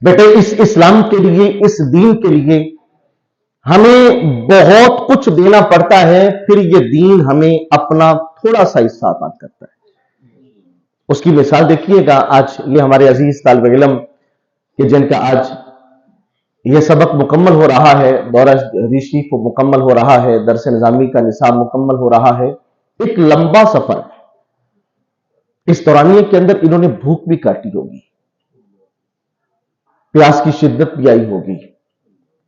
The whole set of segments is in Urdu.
بیٹے اس اسلام کے لیے، اس دین کے لیے ہمیں بہت کچھ دینا پڑتا ہے، پھر یہ دین ہمیں اپنا تھوڑا سا حصہ عطا کرتا ہے۔ اس کی مثال دیکھیے گا، آج یہ ہمارے عزیز طالب علم کہ جن کا آج یہ سبق مکمل ہو رہا ہے، دورہ ریشی کو مکمل ہو رہا ہے، درس نظامی کا نصاب مکمل ہو رہا ہے، ایک لمبا سفر ہے۔ اس دورانیے کے اندر انہوں نے بھوک بھی کاٹی ہوگی، پیاس کی شدت بھی آئی ہوگی،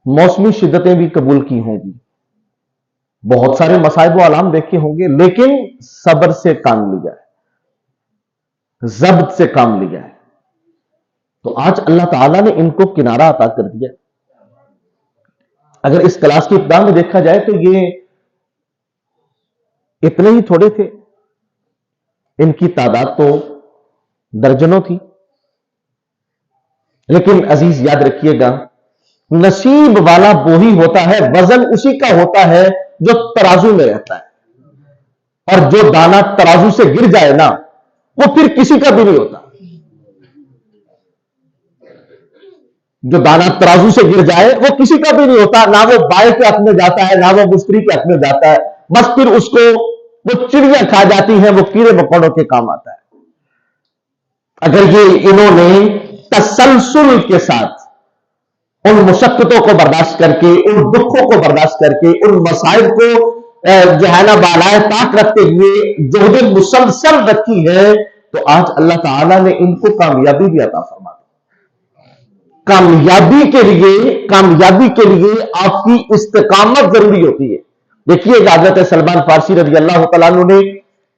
موسمی شدتیں بھی قبول کی ہوں گی، بہت سارے مصائب و آلام دیکھے ہوں گے، لیکن صبر سے کام لیا ہے، ضبط سے کام لیا ہے۔ تو آج اللہ تعالیٰ نے ان کو کنارہ عطا کر دیا۔ اگر اس کلاس کی ابتدا میں دیکھا جائے تو یہ اتنے ہی تھوڑے تھے، ان کی تعداد تو درجنوں تھی، لیکن عزیز یاد رکھیے گا، نصیب والا وہی ہوتا ہے، وزن اسی کا ہوتا ہے جو ترازو میں رہتا ہے، اور جو دانا ترازو سے گر جائے نا وہ پھر کسی کا بھی نہیں ہوتا۔ جو دانا ترازو سے گر جائے وہ کسی کا بھی نہیں ہوتا، نہ وہ بائیں کے حق میں جاتا ہے، نہ وہ مستری کے حق میں جاتا ہے، بس پھر اس کو وہ چڑیاں کھا جاتی ہیں، وہ کیڑے مکوڑوں کے کام آتا ہے۔ اگر یہ انہوں نے تسلسل کے ساتھ ان مشقتوں کو برداشت کر کے، ان دکھوں کو برداشت کر کے، ان مسائل کو جو ہے نا بالائے طاق رکھتے ہوئے جہد مسلسل رکھی ہے، تو آج اللہ تعالیٰ نے ان کو کامیابی بھی عطا فرما دی۔ کامیابی کے لیے آپ کی استقامت ضروری ہوتی ہے۔ دیکھیے حضرت سلمان فارسی رضی اللہ تعالیٰ عنہ نے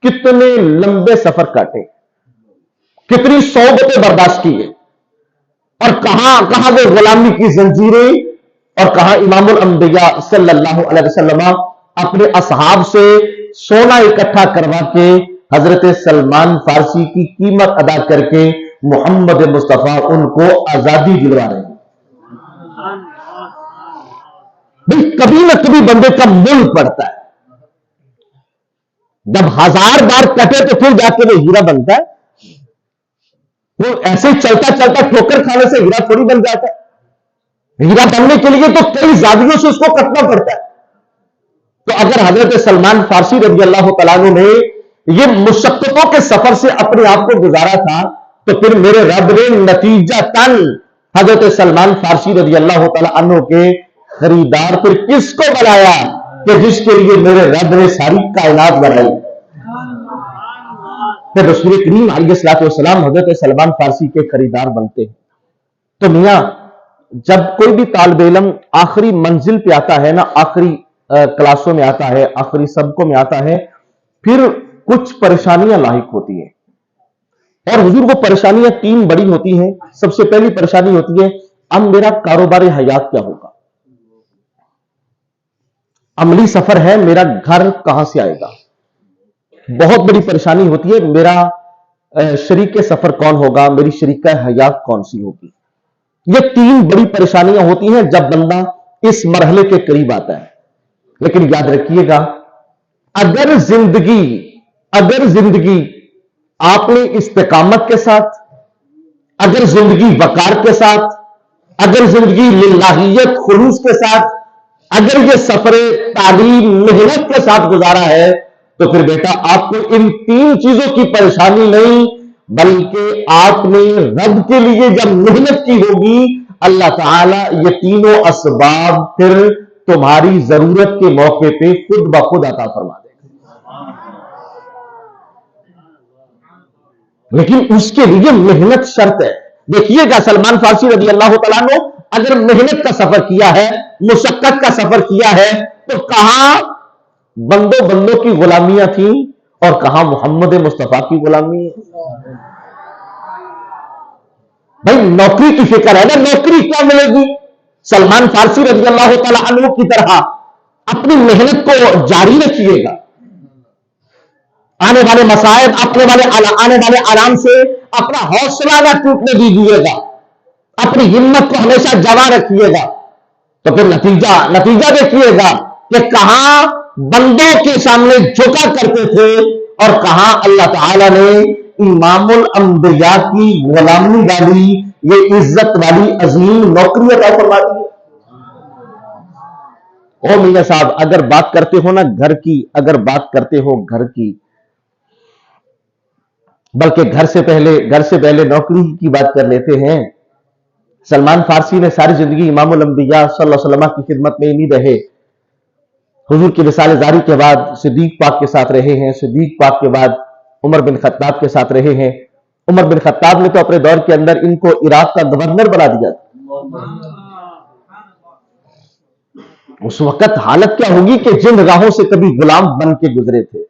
کتنے لمبے سفر کاٹے، کتنی صعوبتیں برداشت کی ہے، اور کہاں وہ غلامی کی زنجیریں، اور کہاں امام الانبیاء صلی اللہ علیہ وسلم اپنے اصحاب سے سونا اکٹھا کروا کے حضرت سلمان فارسی کی قیمت ادا کر کے محمد مصطفیٰ ان کو آزادی دلوا رہے ہیں۔ بھئی کبھی نہ کبھی بندے کا مول پڑتا ہے، جب 1000 بار کٹے تو پھر جا کے وہ ہیرا بنتا ہے۔ وہ ایسے چلتا چلتا ٹھوکر کھانے سے ہیرا تھوڑی بن جاتا ہے، ہیرا بننے کے لیے تو کئی زاویوں سے اس کو کٹنا پڑتا ہے۔ تو اگر حضرت سلمان فارسی رضی اللہ تعالیٰ عنہ نے یہ مشقتوں کے سفر سے اپنے آپ کو گزارا تھا، تو پھر میرے رب نے نتیجہ تن حضرت سلمان فارسی رضی اللہ تعالیٰ عنہ کے خریدار پھر کس کو بنایا کہ جس کے لیے میرے رب نے ساری کائنات بنائی۔ پھر رسول کریم علیہ الصلوۃ والسلام حضرت سلمان فارسی کے خریدار بنتے ہیں۔ تو میاں جب کوئی بھی طالب علم آخری منزل پہ آتا ہے نا، آخری کلاسوں میں آتا ہے، آخری سبقوں میں آتا ہے، پھر کچھ پریشانیاں لاحق ہوتی ہیں، اور حضور وہ پریشانیاں 3 بڑی ہوتی ہیں۔ سب سے پہلی پریشانی ہوتی ہے اب میرا کاروبار حیات کیا ہوگا، عملی سفر ہے، میرا گھر کہاں سے آئے گا۔ بہت بڑی پریشانی ہوتی ہے میرا شریک سفر کون ہوگا، میری شریکہ حیات کون سی ہوگی۔ یہ 3 بڑی پریشانیاں ہوتی ہیں جب بندہ اس مرحلے کے قریب آتا ہے۔ لیکن یاد رکھیے گا، اگر زندگی آپ نے استقامت کے ساتھ، اگر زندگی وقار کے ساتھ، اگر زندگی للہیت خلوص کے ساتھ، اگر یہ سفر تعلیم محنت کے ساتھ گزارا ہے، تو پھر بیٹا آپ کو ان 3 چیزوں کی پریشانی نہیں، بلکہ آپ نے رب کے لیے جب محنت کی ہوگی، اللہ تعالیٰ یہ تینوں اسباب پھر تمہاری ضرورت کے موقع پہ خود بخود عطا فرما دے گا۔ لیکن اس کے لیے محنت شرط ہے۔ دیکھیے گا سلمان فارسی رضی اللہ تعالیٰ عنہ اگر محنت کا سفر کیا ہے، مشقت کا سفر کیا ہے، تو کہاں بندوں کی غلامیاں تھیں اور کہاں محمد مصطفیٰ کی غلامی ہے۔ بھائی نوکری کی فکر ہے نا، نوکری کیا ملے گی؟ سلمان فارسی رضی اللہ تعالیٰ عنہ کی طرح اپنی محنت کو جاری رکھیے گا، آنے والے مسائب، آنے والے آرام سے اپنا حوصلہ نہ ٹوٹنے دیجیے گا، اپنی ہمت کو ہمیشہ جمع رکھیے گا، تو پھر نتیجہ دیکھیے گا کہ کہاں بندوں کے سامنے جھکا کرتے تھے اور کہاں اللہ تعالیٰ نے امام الانبیاء کی غلامی والی یہ عزت والی عظیم نوکری عطا فرما دی ہے۔ او میاں صاحب اگر بات کرتے ہو نا گھر کی، اگر بات کرتے ہو گھر کی، بلکہ گھر سے پہلے نوکری کی بات کر لیتے ہیں۔ سلمان فارسی نے ساری زندگی امام الانبیاء صلی اللہ علیہ وسلم کی خدمت میں نہیں رہے، حضور کی وصال زاری کے بعد صدیق پاک کے ساتھ رہے ہیں، صدیق پاک کے بعد عمر بن خطاب کے ساتھ رہے ہیں۔ عمر بن خطاب نے تو اپنے دور کے اندر ان کو عراق کا گورنر بنا دیا۔ اس وقت حالت کیا ہوگی کہ جن راہوں سے کبھی غلام بن کے گزرے تھے،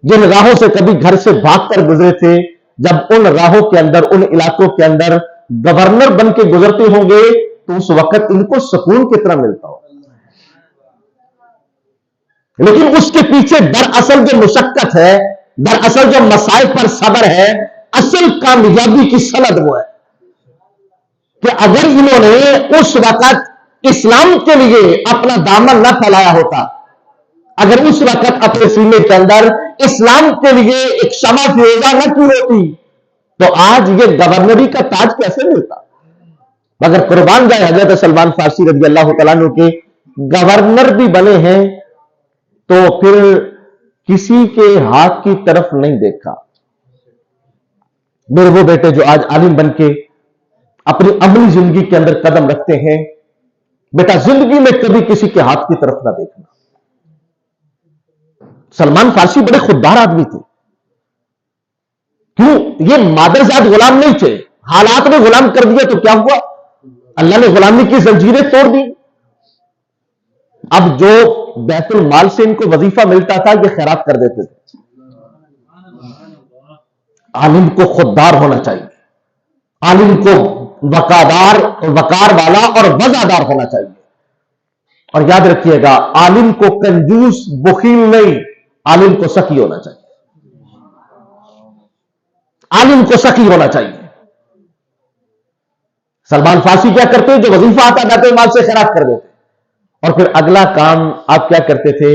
جن راہوں سے کبھی گھر سے بھاگ کر گزرے تھے، جب ان راہوں کے اندر، ان علاقوں کے اندر گورنر بن کے گزرتے ہوں گے تو اس وقت ان کو سکون کتنا ملتا ہو۔ لیکن اس کے پیچھے دراصل جو مشقت ہے، دراصل جو مسائل پر صبر ہے، اصل کامیابی کی سند وہ ہے کہ اگر انہوں نے اس وقت اسلام کے لیے اپنا دامن نہ پھیلایا ہوتا، اگر اس وقت اپنے سینے کے اندر اسلام کے لیے ایک شمع فروزہ نہ کی ہوتی تو آج یہ گورنری کا تاج کیسے ملتا؟ مگر قربان جائے حضرت سلمان فارسی رضی اللہ تعالیٰ عنہ کے گورنر بھی بنے ہیں تو پھر کسی کے ہاتھ کی طرف نہیں دیکھا۔ میرے وہ بیٹے جو آج عالم بن کے اپنی عملی زندگی کے اندر قدم رکھتے ہیں، بیٹا زندگی میں کبھی کسی کے ہاتھ کی طرف نہ دیکھنا۔ سلمان فارسی بڑے خوددار آدمی تھے، کیوں؟ یہ مادرزاد غلام نہیں تھے، حالات نے غلام کر دیا تو کیا ہوا؟ اللہ نے غلامی کی زنجیریں توڑ دی۔ اب جو بیت المال سے ان کو وظیفہ ملتا تھا یہ خیرات کر دیتے تھے۔ عالم کو خوددار ہونا چاہیے، عالم کو وقار والا اور وزادار ہونا چاہیے، اور یاد رکھیے گا عالم کو کنجوس بخیل نہیں، عالم کو سخی ہونا چاہیے، عالم کو سخی ہونا چاہیے۔ سلمان فارسی کیا کرتے؟ جو وظیفہ آتا بیت المال سے خیرات کر دیتے، اور پھر اگلا کام آپ کیا کرتے تھے؟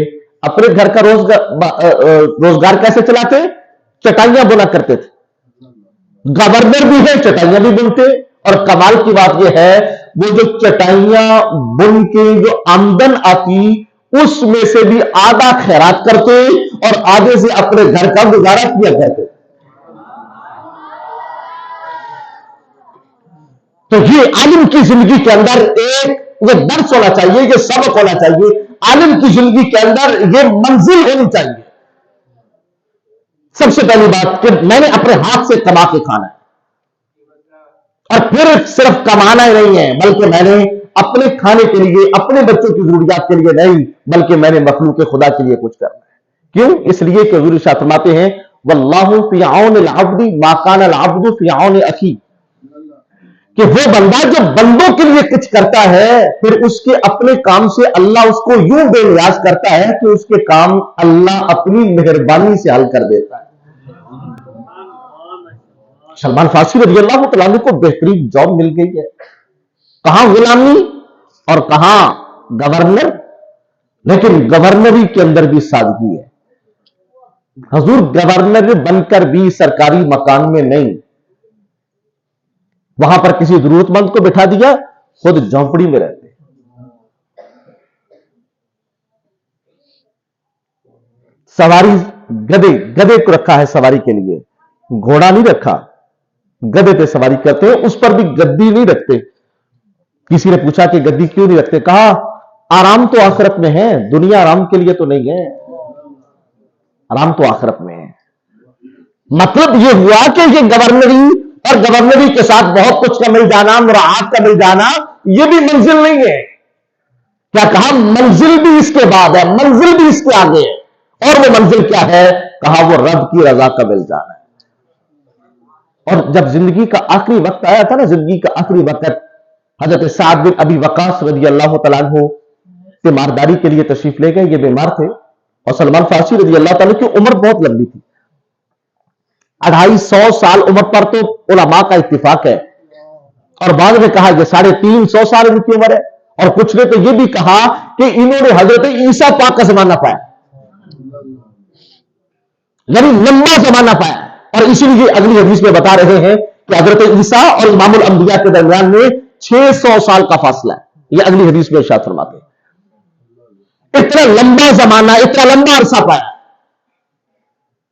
اپنے گھر کا روزگار کیسے چلاتے؟ چٹائیاں بنا کرتے تھے۔ گورنر بھی ہے، چٹائیاں بھی بنتے، اور کمال کی بات یہ ہے وہ جو چٹائیاں بن کے جو آمدن آتی اس میں سے بھی آدھا خیرات کرتے اور آدھے سے اپنے گھر کا گزارا کیا کرتے۔ تو یہ عالم کی زندگی کے اندر ایک یہ درس ہونا چاہیے، یہ سبق ہونا چاہیے، عالم کی زندگی کے اندر یہ منزل ہونی چاہیے۔ سب سے پہلی بات کہ میں نے اپنے ہاتھ سے کما کے کھانا ہے، اور پھر صرف کمانا ہی نہیں ہے بلکہ میں نے اپنے کھانے کے لیے، اپنے بچوں کی ضروریات کے لیے نہیں بلکہ میں نے مخلوق خدا کے لیے کچھ کرنا ہے۔ کیوں؟ اس لیے کہ حضور ارشاد فرماتے ہیں واللہ فی عون العبد ما کان العبد فی عون اخیہ، کہ وہ بندہ جو بندوں کے لیے کچھ کرتا ہے پھر اس کے اپنے کام سے اللہ اس کو یوں بے نیاز کرتا ہے کہ اس کے کام اللہ اپنی مہربانی سے حل کر دیتا ہے۔ سلمان فارسی رضی اللہ تعالیٰ عنہ کو بہترین جاب مل گئی ہے، کہاں غلامی اور کہاں گورنر، لیکن گورنری کے اندر بھی سادگی ہے۔ حضور گورنر بن کر بھی سرکاری مکان میں نہیں، وہاں پر کسی ضرورت مند کو بٹھا دیا، خود جھونپڑی میں رہتے۔ سواری گدے کو رکھا ہے سواری کے لیے، گھوڑا نہیں رکھا، گدے پہ سواری کرتے ہیں، اس پر بھی گدی نہیں رکھتے۔ کسی نے پوچھا کہ گدی کیوں نہیں رکھتے؟ کہا آرام تو آخرت میں ہے، دنیا آرام کے لیے تو نہیں ہے، آرام تو آخرت میں ہے۔ مطلب یہ ہوا کہ یہ گورنری اور گورنری کے ساتھ بہت کچھ کا مل جانا، مراعات کا مل جانا، یہ بھی منزل نہیں ہے۔ کیا کہا؟ منزل بھی اس کے بعد ہے، منزل بھی اس کے آگے ہے، اور وہ منزل کیا ہے؟ کہا وہ رب کی رضا کا مل جانا ہے۔ اور جب زندگی کا آخری وقت آیا تھا نا، زندگی کا آخری وقت، حضرت سعد بن ابی وقاص رضی اللہ تعالیٰ عنہ تیمارداری کے لیے تشریف لے گئے، یہ بیمار تھے، اور سلمان فارسی رضی اللہ تعالیٰ کی عمر بہت لمبی تھی، 250 سال عمر پر تو علماء کا اتفاق ہے، اور بعض نے کہا یہ 350 سال ان کی عمر ہے، اور کچھ نے تو یہ بھی کہا کہ انہوں نے حضرت عیسیٰ پاک کا زمانہ پایا، یعنی لمبا زمانہ پایا۔ اور اسی لیے اگلی حدیث میں بتا رہے ہیں کہ حضرت عیسیٰ اور امام الانبیاء کے درمیان میں 600 سال کا فاصلہ ہے. یہ اگلی حدیث میں ارشاد فرماتے ہیں. اتنا لمبا زمانہ، اتنا لمبا عرصہ پایا.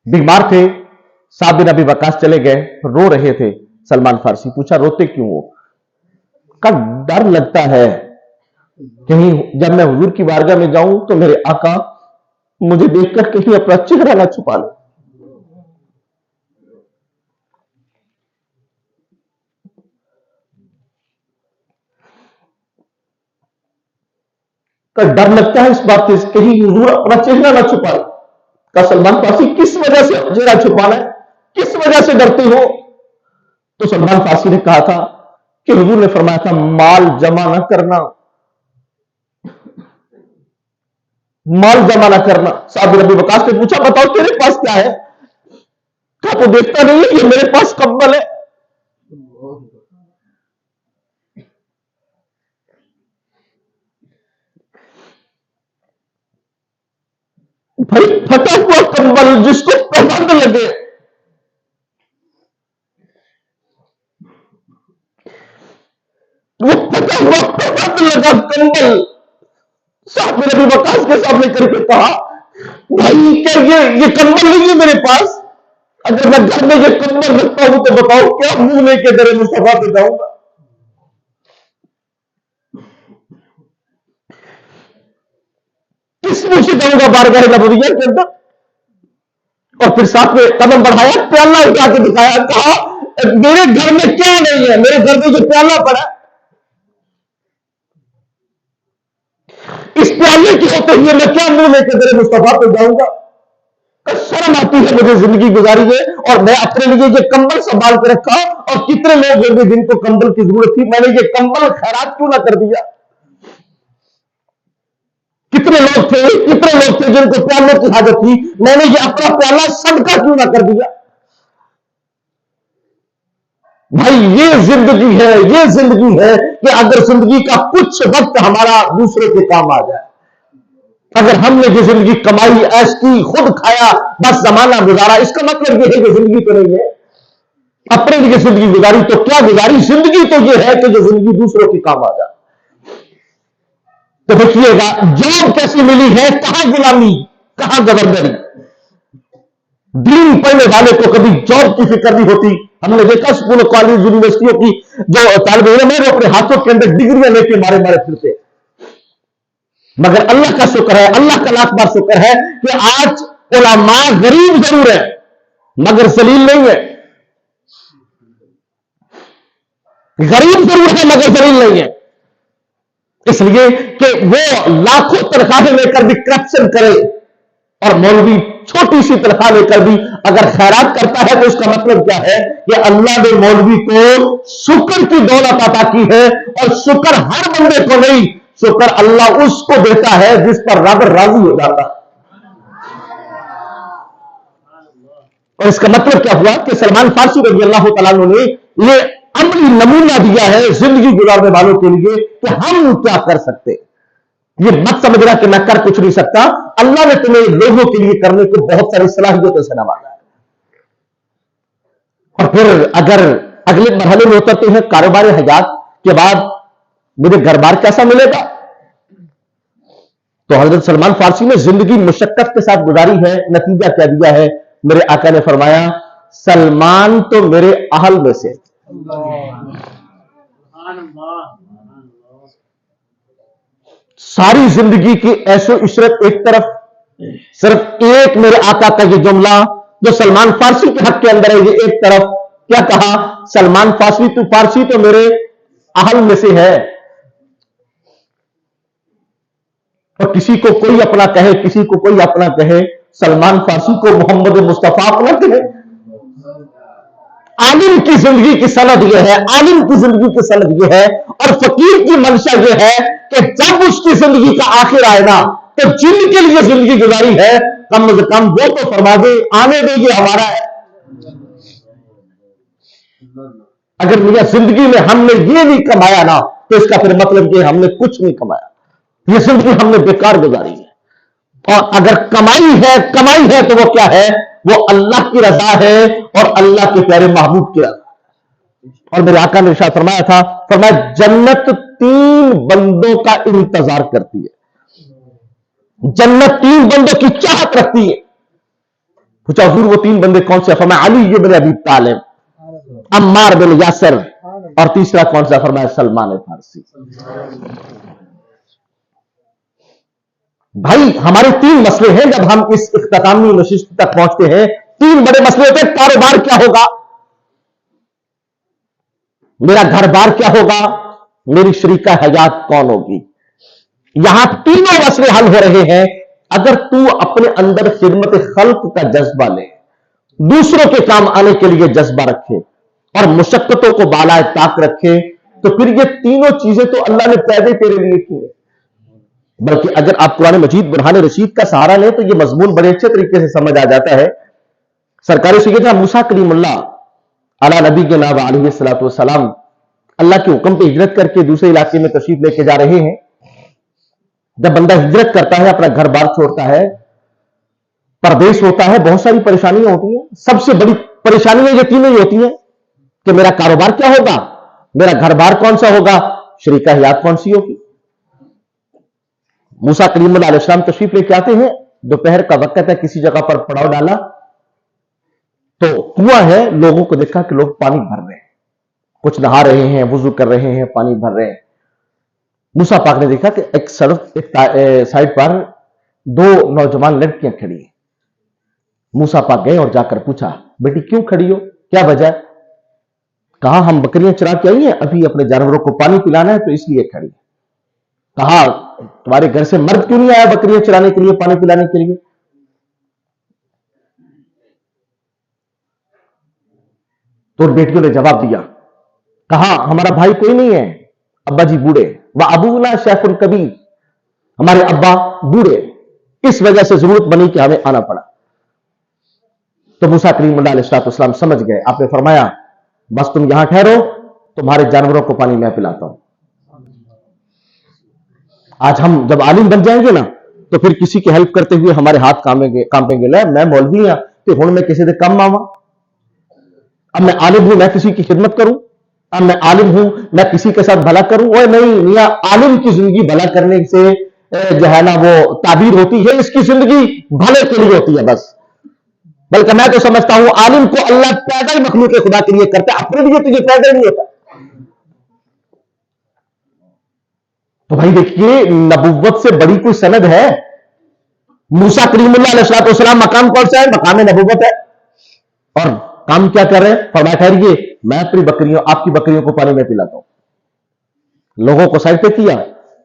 بیمار تھے، صاحب بن ابی وقاص چلے گئے، رو رہے تھے. سلمان فارسی پوچھا روتے کیوں ہو؟ کا ڈر لگتا ہے کہیں جب میں حضور کی بارگاہ میں جاؤں تو میرے آقا مجھے دیکھ کر کہیں اپنا چہرہ نہ چھپا لے. کا ڈر لگتا ہے اس بات سے کہیں حضور اپنا چہرہ نہ چھپا لے. کا سلمان فارسی کس وجہ سے چہرہ چھپانا ہے، کس وجہ سے ڈرتے ہو؟ تو سلمان فارسی نے کہا تھا کہ حضور نے فرمایا تھا مال جمع نہ کرنا، مال جمع نہ کرنا. صاحب بن ابی وقاص نے پوچھا بتاؤ تیرے پاس کیا ہے؟ کہا تو دیکھتا نہیں ہے یہ میرے پاس کمبل ہے. بھائی پھٹا ہوا کمبل جس کو پسند لگے، وہ پھٹا ہوا پسند لگا کمبل صاحب بن ابی وقاص کے سامنے کر کے کہا بھائی کیا یہ کمبل نہیں ہے میرے پاس؟ اگر میں گھر میں یہ کمبل رکھتا ہوں تو بتاؤ کیا منہ لے کے در مصطفیٰ پہ جاؤں گا؟ کس منہ سے جاؤں گا بارگاہ نبویہ کے اندر؟ اور پھر ساتھ میں قدم بڑھایا، پیالہ اٹھا کے دکھایا، کہا میرے گھر میں کیا نہیں ہے، میرے گھر میں جو پیالہ پڑا اس پیالے کے ہوتے ہوئے میں کیا منہ لے کے در مصطفیٰ پہ جاؤں گا؟ شرم آتی ہے مجھے زندگی گزاری ہے اور میں اپنے لیے یہ کمبل سنبھال کے رکھا. اور کتنے لوگ ہیں جن کو کمبل کی ضرورت تھی، میں نے یہ کمبل خیرات کیوں نہ کر دیا؟ کتنے لوگ تھے جن کو پیالے کی حاجت تھی، میں نے یہ اپنا پیالہ صدقہ کیوں نہ کر دیا؟ بھائی یہ زندگی ہے کہ اگر زندگی کا کچھ وقت ہمارا دوسرے کے کام آ جائے، اگر ہم نے یہ زندگی کمائی، عیش کی، خود کھایا، بس زمانہ گزارا، اس کا مطلب یہ ہے کہ زندگی تو نہیں ہے. اپنے لیے زندگی گزاری تو کیا گزاری؟ زندگی تو یہ ہے کہ جو زندگی دوسروں کے کام آ جائے. تو دیکھیے گا جاب کیسی ملی ہے، کہاں غلامی، کہاں گورنری. دین پڑھنے والے کو کبھی جاب کی فکر نہیں ہوتی. ہم نے دیکھا اسکول کالج یونیورسٹیوں کی جو طالب علم ہے وہ اپنے ہاتھوں کے اندر ڈگریاں لے کے مارے پھرتے. مگر اللہ کا شکر ہے، اللہ کا لاکھ بار شکر ہے کہ آج علماء غریب ضرور ہے مگر ذلیل نہیں ہے. غریب ضرور ہے مگر ذلیل نہیں ہے. اس لیے کہ وہ لاکھوں تنخواہیں لے کر بھی کرپشن کرے اور مولوی چھوٹی سی تنخواہ لے کر بھی اگر خیرات کرتا ہے تو اس کا مطلب کیا ہے کہ اللہ نے مولوی کو شکر کی دولت عطا کی ہے. اور شکر ہر بندے کو نہیں، شکر اللہ اس کو دیتا ہے جس پر رب راضی ہو جاتا. اور اس کا مطلب کیا ہوا کہ سلمان فارسی رضی اللہ تعالیٰ عنہ نے یہ عملی نمونہ دیا ہے زندگی گزارنے والوں کے لیے کہ ہم کیا کر سکتے. یہ مت سمجھنا کہ میں کر کچھ نہیں سکتا، اللہ نے تمہیں لوگوں کے لیے کرنے کو بہت ساری صلاحیتوں سے نوازا ہے. اور پھر اگر اگلے مرحلے میں اترتے ہیں کاروبار حیات کے بعد مجھے گھر بار کیسا ملے گا، تو حضرت سلمان فارسی نے زندگی مشقت کے ساتھ گزاری ہے. نتیجہ کیا دیا ہے؟ میرے آقا نے فرمایا سلمان تو میرے اہل میں سے. ساری زندگی کی عیش و عشرت ایک طرف، صرف ایک میرے آقا کا یہ جملہ جو سلمان فارسی کے حق کے اندر ہے یہ ایک طرف. کیا کہا؟ سلمان فارسی تو میرے اہل میں سے ہے. اور کسی کو کوئی اپنا کہے، کسی کو کوئی اپنا کہے، سلمان فارسی کو محمد مصطفیٰ اپنا کہے. عالم کی زندگی کی سند یہ ہے، عالم کی زندگی کی سند یہ ہے. اور فقیر کی منشا یہ ہے کہ جب اس کی زندگی کا آخر آئے نا تو جن کے لیے زندگی گزاری ہے کم از کم وہ تو فرما دے آنے دے یہ ہمارا ہے. اگر میرا زندگی میں ہم نے یہ نہیں کمایا نا تو اس کا پھر مطلب یہ ہم نے کچھ نہیں کمایا، یہ زندگی ہم نے بیکار گزاری ہے. اور اگر کمائی ہے تو وہ کیا ہے؟ وہ اللہ کی رضا ہے اور اللہ کے پیارے محبوب کی رضا. اور میرے آقا نے ارشاد فرمایا تھا، فرمایا جنت 3 بندوں کا انتظار کرتی ہے، جنت 3 بندوں کی چاہت رکھتی ہے۔ پوچھا حضور وہ 3 بندے کون سے؟ فرمایا علی بن ابی طالب، عمار بن یاسر، اور تیسرا کون سا؟ فرمایا سلمان فارسی۔ بھائی ہمارے 3 مسئلے ہیں جب ہم اس اختتامی نشست تک پہنچتے ہیں، 3 بڑے مسئلے ہوتے ہیں۔ کاروبار کیا ہوگا، میرا گھر بار کیا ہوگا، میری شریکہ حیات کون ہوگی۔ یہاں تینوں مسئلے حل ہو رہے ہیں اگر تو اپنے اندر خدمت خلق کا جذبہ لے، دوسروں کے کام آنے کے لیے جذبہ رکھے اور مشقتوں کو بالائے طاق رکھے، تو پھر یہ تینوں چیزیں تو اللہ نے پیدا تیرے لیے کی ہے۔ بلکہ اگر آپ قرآن مجید برہان رشید کا سہارا لیں تو یہ مضمون بڑے اچھے طریقے سے سمجھ آ جاتا ہے۔ سرکار سیدنا موسیٰ کلیم اللہ علی نبی کے نام علیہ الصلوۃ والسلام اللہ کے حکم پہ ہجرت کر کے دوسرے علاقے میں تشریف لے کے جا رہے ہیں۔ جب بندہ ہجرت کرتا ہے، اپنا گھر بار چھوڑتا ہے، پردیس ہوتا ہے، بہت ساری پریشانیاں ہوتی ہیں۔ سب سے بڑی پریشانیاں یہ تینوں ہی ہوتی ہیں کہ میرا کاروبار کیا ہوگا، میرا گھر بار کون سا ہوگا، شریکہ حیات کون سی ہوگی۔ موسیٰ کلیم اللہ علیہ السلام تشریف لے کے آتے ہیں، دوپہر کا وقت ہے، کسی جگہ پر پڑاؤ ڈالا تو کنواں ہے، لوگوں کو دیکھا کہ لوگ پانی بھر رہے ہیں، کچھ نہا رہے ہیں، وضو کر رہے ہیں، پانی بھر رہے ہیں۔ موسیٰ پاک نے دیکھا کہ ایک سائڈ پر 2 نوجوان لڑکیاں کھڑی ہیں۔ موسیٰ پاک گئے اور جا کر پوچھا، بیٹی کیوں کھڑی ہو، کیا وجہ ہے؟ کہا ہم بکریاں چرا کے آئی ہیں، ابھی اپنے جانوروں کو پانی پلانا ہے تو اس لیے کھڑی۔ کہا تمہارے گھر سے مرد کیوں نہیں آیا بکریاں چرانے کے لیے، پانی پلانے کے لیے؟ تو بیٹیوں نے جواب دیا، کہا ہمارا بھائی کوئی نہیں ہے، ابا جی بوڑھے، وَأَبُونَا شَيْخٌ کبیر، ہمارے ابا بوڑھے، اس وجہ سے ضرورت بنی کہ ہمیں آنا پڑا۔ تو موسیٰ کلیم اللہ علیہ السلام سمجھ گئے، آپ نے فرمایا بس تم یہاں ٹھہرو، تمہارے جانوروں کو پانی میں پلاتا ہوں۔ آج ہم جب عالم بن جائیں گے نا تو پھر کسی کی ہیلپ کرتے ہوئے ہمارے ہاتھ کانپیں گے، لے میں مولوی ہوں کہ ہوں میں کسی سے کم آواں، اب میں عالم ہوں میں کسی کی خدمت کروں، اب میں عالم ہوں میں کسی کے ساتھ بھلا کروں۔ وہ نہیں میاں، عالم کی زندگی بھلا کرنے سے جو ہے نا وہ تعبیر ہوتی ہے، اس کی زندگی بھلے کے لیے ہوتی ہے بس۔ بلکہ میں تو سمجھتا ہوں عالم کو اللہ پیدا ہی مخلوق خدا کے لیے کرتا ہے، اپنے لیے تو یہ پیدا ہی نہیں ہوتا۔ تو بھائی دیکھیے نبوت سے بڑی کوئی سند ہے؟ موسیٰ کلیم اللہ علیہ السلام مقام کون سا ہے؟ مقام نبوت ہے۔ اور کام کیا کر رہے ہیں؟ فرمایا ٹھہریے میں اپنی بکریوں، آپ کی بکریوں کو پانی میں پلاتا ہوں۔ لوگوں کو سائڈ پہ کیا،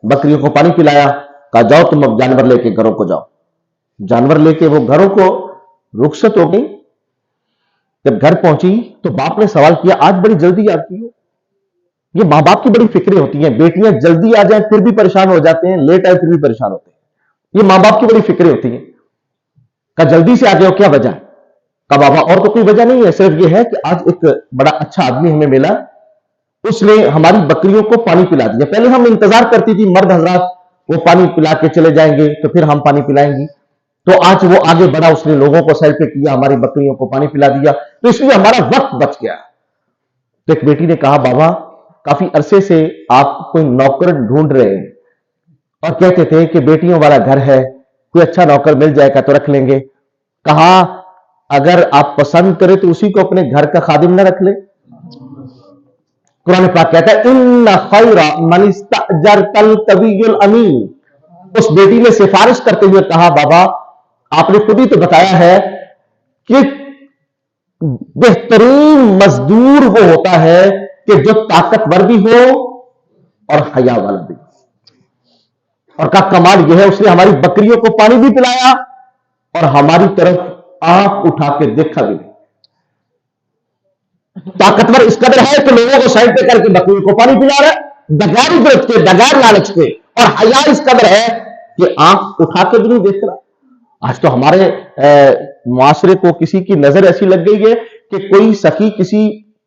بکریوں کو پانی پلایا، کہا جاؤ تم اب جانور لے کے گھروں کو جاؤ۔ جانور لے کے وہ گھروں کو رخصت ہو گئی۔ جب گھر پہنچی تو باپ نے سوال کیا آج بڑی جلدی آتی ہو؟ یہ ماں باپ کی بڑی فکریں ہوتی ہیں، بیٹیاں جلدی آ جائیں پھر بھی پریشان ہو جاتے ہیں، لیٹ آئے پھر بھی پریشان ہوتے ہیں، یہ ماں باپ کی بڑی فکریں ہوتی ہیں۔ کہا جلدی سے آ گئے ہو، کیا وجہ؟ کہا بابا اور تو کوئی وجہ نہیں ہے، صرف یہ ہے کہ آج ایک بڑا اچھا آدمی ہمیں ملا، اس نے ہماری بکریوں کو پانی پلا دیا۔ پہلے ہم انتظار کرتی تھی مرد حضرات وہ پانی پلا کے چلے جائیں گے تو پھر ہم پانی پلائیں گی، تو آج وہ آگے بڑھا، اس نے لوگوں کو سائڈ پہ کیا، ہماری بکریوں کو پانی پلا دیا، تو اس لیے ہمارا وقت بچ گیا۔ تو ایک بیٹی نے کہا بابا کافی عرصے سے آپ کوئی نوکر ڈھونڈ رہے ہیں اور کہتے تھے کہ بیٹیوں والا گھر ہے، کوئی اچھا نوکر مل جائے گا تو رکھ لیں گے۔ کہا اگر آپ پسند کریں تو اسی کو اپنے گھر کا خادم نہ رکھ لیں۔ قرآن پاک کہتا ہے ان خیر من استاجرت القوی الامین۔ اس بیٹی نے سفارش کرتے ہوئے کہا بابا آپ نے خود ہی تو بتایا ہے کہ بہترین مزدور وہ ہوتا ہے کہ جو طاقتور بھی ہو اور حیا والا بھی۔ اور کا کمال یہ ہے اس نے ہماری بکریوں کو پانی بھی پلایا اور ہماری طرف آنکھ اٹھا کے دیکھا بھی نہیں۔ طاقتور اس قدر ہے کہ لوگوں کو سائڈ پہ کر کے بکریوں کو پانی پلا رہا ہے بغیر اجرت کے، بغیر لالچ کے، اور حیا اس قدر ہے کہ آنکھ اٹھا کے بھی نہیں دیکھ رہا۔ آج تو ہمارے معاشرے کو کسی کی نظر ایسی لگ گئی ہے کہ کوئی سخی کسی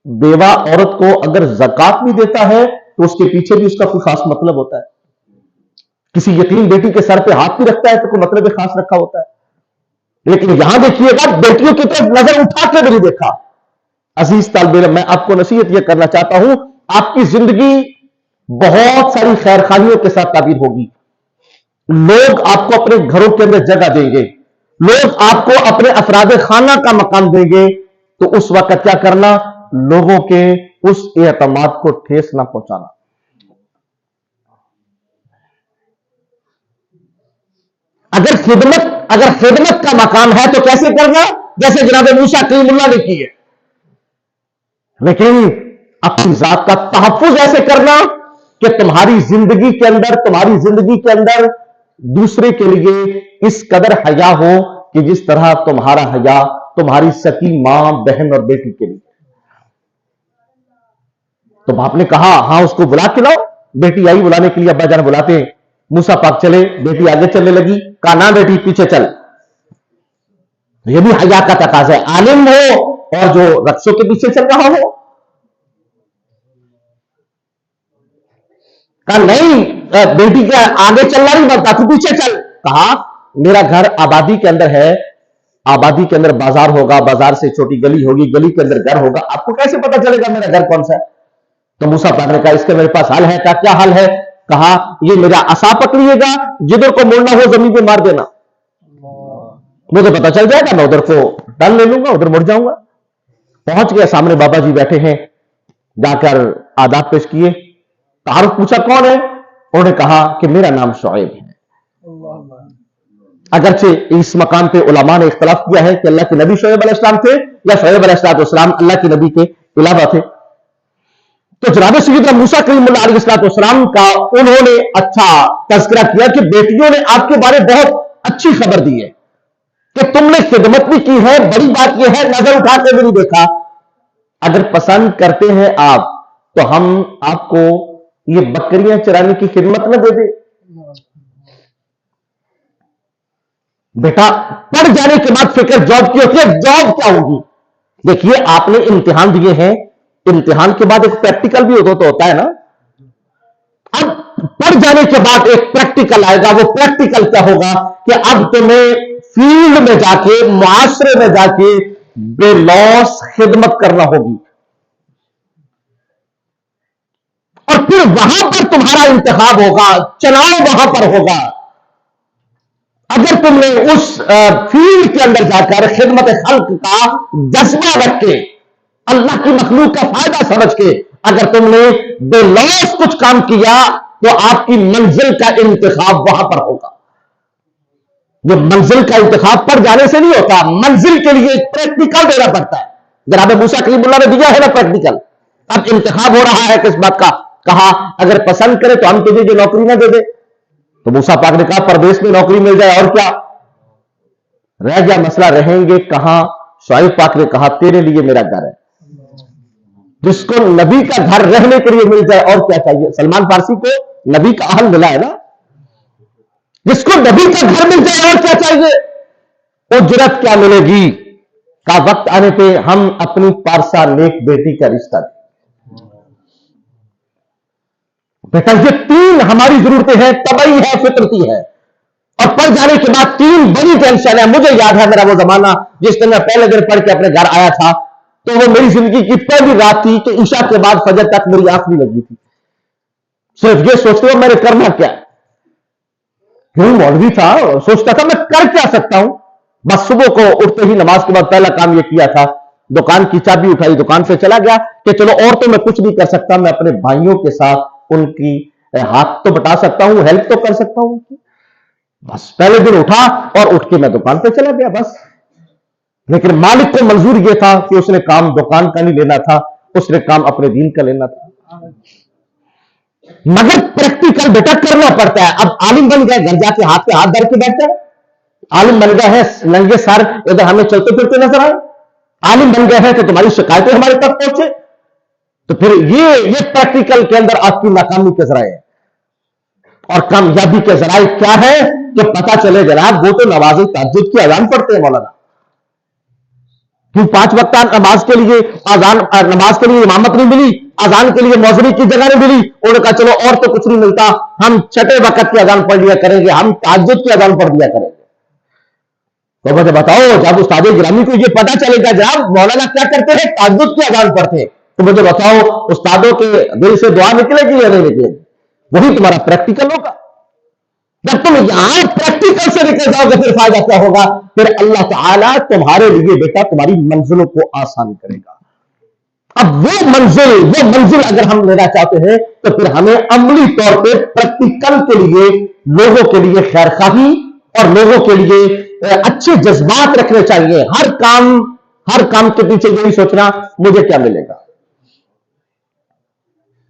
بیوہ عورت کو اگر زکات بھی دیتا ہے تو اس کے پیچھے بھی اس کا کوئی خاص مطلب ہوتا ہے، کسی یتیم بیٹی کے سر پہ ہاتھ بھی رکھتا ہے تو کوئی مطلب خاص رکھا ہوتا ہے۔ لیکن یہاں دیکھیے گا بیٹیوں کی طرف نظر اٹھا کے بھی نہیں دیکھا، عزیز طالب علم، میں آپ کو نصیحت یہ کرنا چاہتا ہوں، آپ کی زندگی بہت ساری خیر خانیوں کے ساتھ تعبیر ہوگی. لوگ آپ کو اپنے گھروں کے اندر جگہ دیں گے، لوگ آپ کو اپنے افراد خانہ کا مقام دیں گے، تو اس وقت کیا کرنا؟ لوگوں کے اس اعتماد کو ٹھیس نہ پہنچانا. اگر خدمت کا مقام ہے تو کیسے کرنا؟ جیسے جناب موسیٰ کلیم اللہ نے کی ہے، لیکن اپنی ذات کا تحفظ ایسے کرنا کہ تمہاری زندگی کے اندر دوسرے کے لیے اس قدر حیا ہو کہ جس طرح تمہارا حیا تمہاری سکی ماں، بہن اور بیٹی کے لیے. تو باپ نے کہا ہاں اس کو بلا کے لاؤ. بیٹی آئی بلانے کے لیے، ابا جان بلاتے ہیں، موسیٰ پاک چلے، بیٹی آگے چلنے لگی، کہا نہ بیٹی پیچھے چل. یہ بھی حیا کا تقاضا ہے، عالم ہو اور جو رقصوں کے پیچھے چل رہا ہو. کہا نہیں بیٹی کا آگے چلنا نہیں بنتا، تو پیچھے چل. کہا میرا گھر آبادی کے اندر ہے، آبادی کے اندر بازار ہوگا، بازار سے چھوٹی گلی ہوگی، گلی کے اندر گھر ہوگا، آپ کو کیسے پتا چلے گا میرا گھر کون سا ہے؟ تو موسیٰ پاک نے کہا اس کے میرے پاس حل ہے. کیا حل ہے؟ کہا یہ میرا عصا پکڑیے گا، جدھر کو موڑنا ہو زمین پہ مار دینا، مجھے پتا چل جائے گا، میں ادھر کو ٹرن لے لوں گا، ادھر مڑ جاؤں گا. پہنچ گیا، سامنے بابا جی بیٹھے ہیں، جا کر آداب پیش کیے، تعارف پوچھا کون ہے؟ انہوں نے کہا کہ میرا نام شعیب ہے. اگرچہ اس مقام پہ علماء نے اختلاف کیا ہے کہ اللہ کے نبی شعیب علیہ السلام تھے یا شعیب علیہ السلام اللہ کے نبی کے علاوہ تھے. تو جناب سیدنا موسیٰ کلیم اللہ علیہ السلام کا انہوں نے اچھا تذکرہ کیا کہ بیٹیوں نے آپ کے بارے بہت اچھی خبر دی ہے کہ تم نے خدمت بھی کی ہے، بڑی بات یہ ہے نظر اٹھا کے بھی نہیں دیکھا. اگر پسند کرتے ہیں آپ تو ہم آپ کو یہ بکریاں چرانے کی خدمت نہ دے دیں. بیٹا پڑھ جانے کے بعد فکر جاب کی ہوتی ہے، جاب کیا ہوگی؟ دیکھیے آپ نے امتحان دیے ہیں، امتحان کے بعد ایک پریکٹیکل بھی ہوتا ہے نا. اب پڑھ جانے کے بعد ایک پریکٹیکل آئے گا. وہ پریکٹیکل کیا ہوگا کہ اب تمہیں فیلڈ میں جا کے، معاشرے میں جا کے بے لوث خدمت کرنا ہوگی، اور پھر وہاں پر تمہارا انتخاب ہوگا، چناؤ وہاں پر ہوگا. اگر تم نے اس فیلڈ کے اندر جا کر خدمت خلق کا جذبہ رکھ کے، اللہ کی مخلوق کا فائدہ سمجھ کے اگر تم نے بے لوث کچھ کام کیا تو آپ کی منزل کا انتخاب وہاں پر ہوگا. یہ منزل کا انتخاب پر جانے سے نہیں ہوتا، منزل کے لیے ایک پریکٹیکل دینا پڑتا ہے. جناب موسیٰ کلیم اللہ نے دیا ہے نا پریکٹیکل. اب انتخاب ہو رہا ہے کس بات کا؟ کہا اگر پسند کرے تو ہم تجھے جو نوکری نہ دے دے. تو موسیٰ پاک نے کہا پردیس میں نوکری مل جائے اور کیا رہ گیا مسئلہ، رہیں گے کہاں؟ شعیب پاک نے کہا تیرے لیے میرا گھر ہے. جس کو نبی کا گھر رہنے کے لیے مل جائے اور کیا چاہیے؟ سلمان فارسی کو نبی کا اہل ملا ہے نا. جس کو نبی کا گھر مل جائے اور کیا چاہیے؟ اجرت کیا ملے گی؟ کا وقت آنے پہ ہم اپنی پارسا نیک بیٹی کا رشتہ دیں. بیٹا یہ تین ہماری ضرورتیں ہیں، طبعی ہے، فطرتی ہے. اور پڑھ جانے کے بعد تین بڑی ٹینشن ہے. مجھے یاد ہے میرا وہ زمانہ جس دن میں پہلے دن پڑھ کے اپنے گھر آیا تھا، تو وہ میری زندگی کی پہلی رات تھی کہ عشاء کے بعد فجر تک میری آنکھ نہیں لگی تھی. صرف یہ سوچتے ہو میں نے کرنا کیا ہے. مولوی تھا، سوچتا تھا میں کر کیا سکتا ہوں. بس صبح کو اٹھتے ہی نماز کے بعد پہلا کام یہ کیا تھا، دکان کی چابی اٹھائی، دکان سے چلا گیا کہ چلو اور تو میں کچھ نہیں کر سکتا، میں اپنے بھائیوں کے ساتھ ان کی ہاتھ تو بٹا سکتا ہوں، ہیلپ تو کر سکتا ہوں. بس پہلے دن اٹھا اور اٹھ کے میں دکان پہ چلا گیا بس. لیکن مالک کو منظور یہ تھا کہ اس نے کام دکان کا نہیں لینا تھا، اس نے کام اپنے دین کا لینا تھا. مگر پریکٹیکل بیٹا کرنا پڑتا ہے. اب عالم بن گئے، گھر جا کے ہاتھ پہ ہاتھ دھر کے بیٹھتا ہے. عالم بن گئے ہیں، ننگے سر ادھر ہمیں چلتے پھرتے نظر آئے. عالم بن گئے ہیں تو تمہاری شکایتیں ہمارے تک پہنچے. تو پھر یہ پریکٹیکل کے اندر آپ کی ناکامی کے ذرائع ہے. اور کامیابی کے ذرائع کیا ہے کہ پتا چلے جناب وہ تو نماز تہجد کی اذان پڑھتے ہیں مولانا. کیوں 5 وقت نماز کے لیے نماز کے لیے امامت نہیں ملی، اذان کے لیے مؤذن کی جگہ نہیں ملی. انہوں نے کہا چلو اور تو کچھ نہیں ملتا، ہم چھٹے وقت کی اذان پڑھ لیا کریں گے، ہم تہجد کی اذان پڑھ لیا کریں گے. تو مجھے بتاؤ جب استاد گرامی کو یہ پتا چلے گا جناب مولانا کیا کرتے ہیں تعجد کی اذان پڑھتے ہیں، تو مجھے بتاؤ استادوں کے دل سے دعا نکلے گی یا نہیں نکلے گی؟ وہی تمہارا پریکٹیکل ہوگا. جب تم یہاں پریکٹیکل سے نکل جاؤ گے پھر فائدہ کیا ہوگا؟ پھر اللہ تعالیٰ تمہارے لیے بیٹا تمہاری منزلوں کو آسان کرے گا. اب وہ منزل اگر ہم لینا چاہتے ہیں تو پھر ہمیں عملی طور پہ پریکٹیکل کے لیے لوگوں کے لیے خیر خواہی اور لوگوں کے لیے اچھے جذبات رکھنے چاہیے. ہر کام کے پیچھے یہی سوچنا مجھے کیا ملے گا.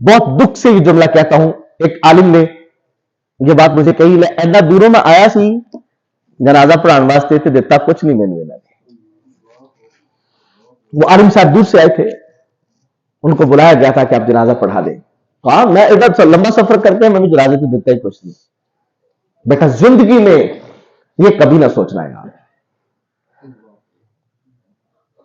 بہت دکھ سے یہ جملہ کہتا ہوں، ایک عالم نے یہ بات مجھے کہی، ایسا دوروں میں آیا سی جنازہ پڑھان واسطے تے دیتا کچھ نہیں میں نے. وہ عالم صاحب دور سے آئے تھے، ان کو بلایا گیا تھا کہ آپ جنازہ پڑھا دیں. ہاں میں ادھر لمبا سفر کرتے ہیں میں بھی جنازے سے دیتا ہی کچھ نہیں. بیٹا زندگی میں یہ کبھی نہ سوچنا ہے یار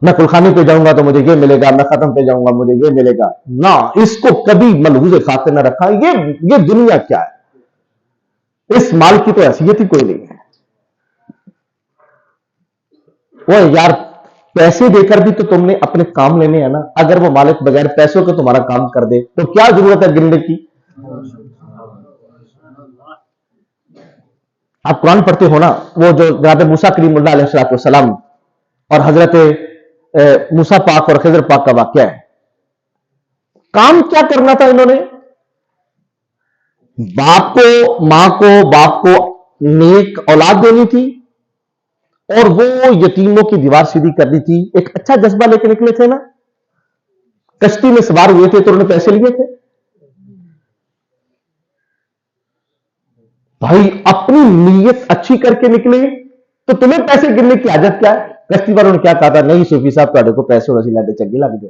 میں کلخانے پہ جاؤں گا تو مجھے یہ ملے گا، میں ختم پہ جاؤں گا مجھے یہ ملے گا. نہ، اس کو کبھی ملحوظ خاطر نہ رکھا. یہ دنیا کیا ہے؟ اس مال کی تو حیثیت ہی کوئی نہیں ہے. وہ یار پیسے دے کر بھی تو تم نے اپنے کام لینے ہیں نا. اگر وہ مالک بغیر پیسوں کے تمہارا کام کر دے تو کیا ضرورت ہے گرنے کی؟ آپ قرآن پڑھتے ہو نا، وہ جو جناب موسیٰ کلیم اللہ علیہ السلام اور حضرت موسیٰ پاک اور خضر پاک کا واقعہ ہے. کام کیا کرنا تھا انہوں نے؟ ماں کو باپ کو نیک اولاد دینی تھی اور وہ یتیموں کی دیوار سیدھی کرنی تھی. ایک اچھا جذبہ لے کے نکلے تھے نا. کشتی میں سوار ہوئے تھے تو انہوں نے پیسے لیے تھے. بھائی اپنی نیت اچھی کر کے نکلے تو تمہیں پیسے گرنے کی حاجت کیا ہے؟ کشتی والوں نے کیا کہا تھا؟ نہیں صوفی صاحب تھوڑے کو پیسے ویسے لاتے چنگے لگ گئے.